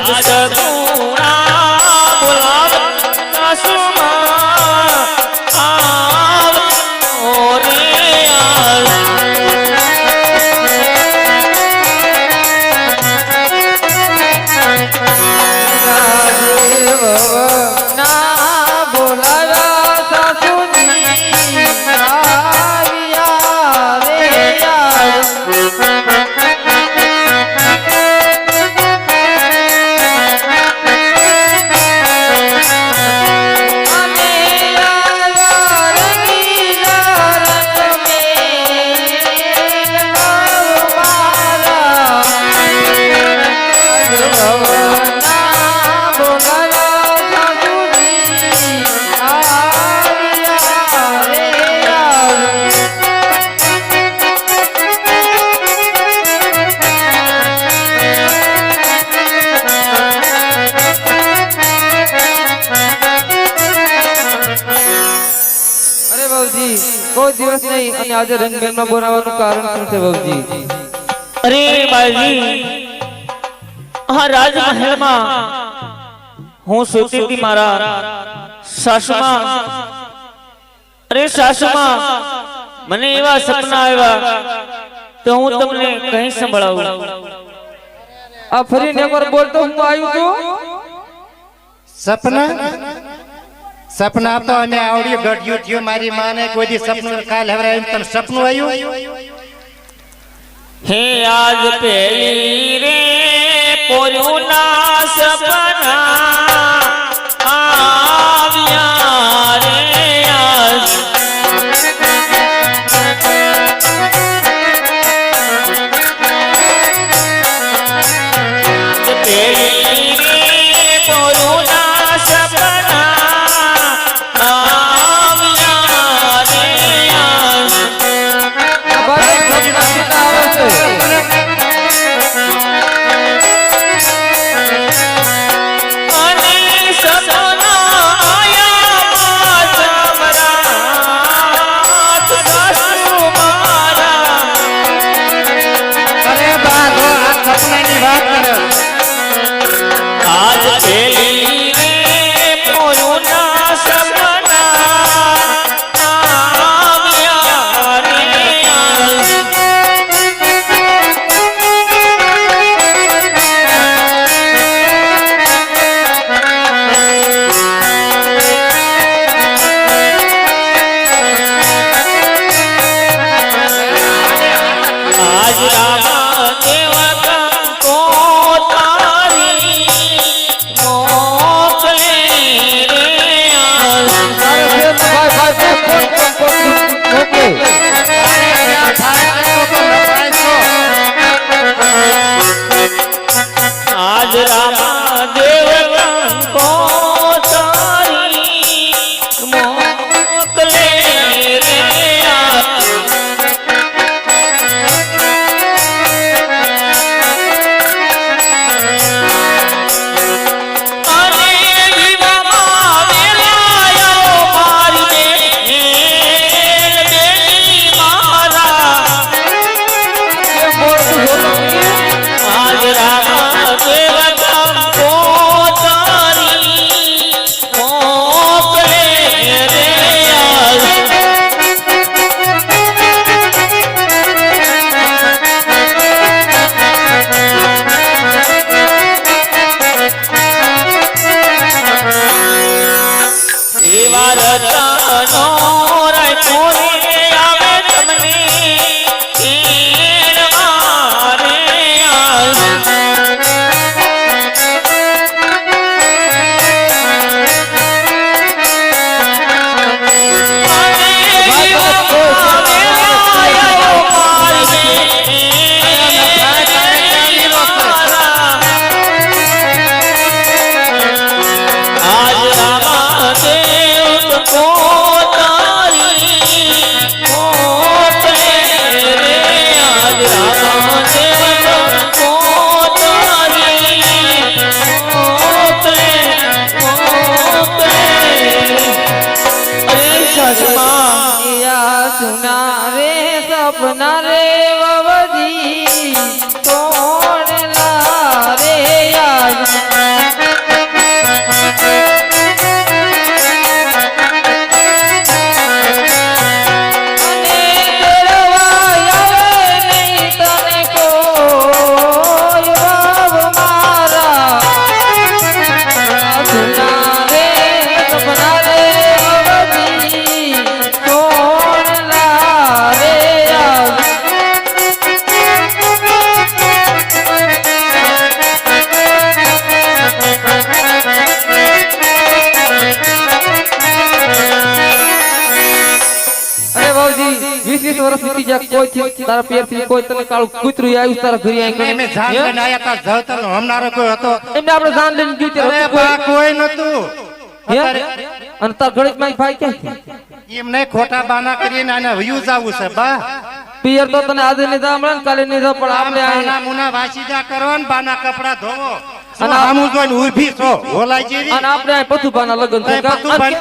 आज सगुणा बुलावता सुमा કોઈ દિવસ નહીં અને આજે રંગમેલમાં બોલાવવાનું કારણ શું છે બાબુજી? અરે બાજી આ રાજમહેલમાં હું સૂતી હતી મારા સાસુમાં. અરે સાસુમાં મને એવા સપના આવ્યા તો હું તમને કઈ સંભળાવું. આ ફરીને એકવાર બોલતો હું આવ્યું છું. સપના સપના તો અને આવડી ગઢ્યું થયું મારી માને કોઈ દી સપનું કાલ હવે તને સપનું આવ્યું? હે આજ પેલી રે પોર્યું ના સપના આવ્યા રે આજ પેલી રે પોર્યું ના સપના સપના રે વવજી તોડલા રે યાદ બીજા કોઈ થી તારા પેર થી કોઈ તને કાળું કૂતરું આવ્યું તારા ઘરે આવી મેં જાન લઈને આયા તા જવતર નો હમણારો કોઈ હતો એમને આપણે જાન લઈને ગયું તે અરે બા કોઈ નતું અત્યારે અને તાર ઘરે માં ભાઈ ક્યાં એમ નહીં ખોટા બાના કરીને આને વયું જાવું છે બા પિયર તો તને આજે નહીં જા મળે ને કાલે નહીં જા પણ આપણે બાના મુના વાસીદા કરો ને બાના કપડા ધોવો અને આમું જોઈને ઊભી છો ઓલાઈ જેવી અને આપણે પથુભાના લગ્ન પથુભાના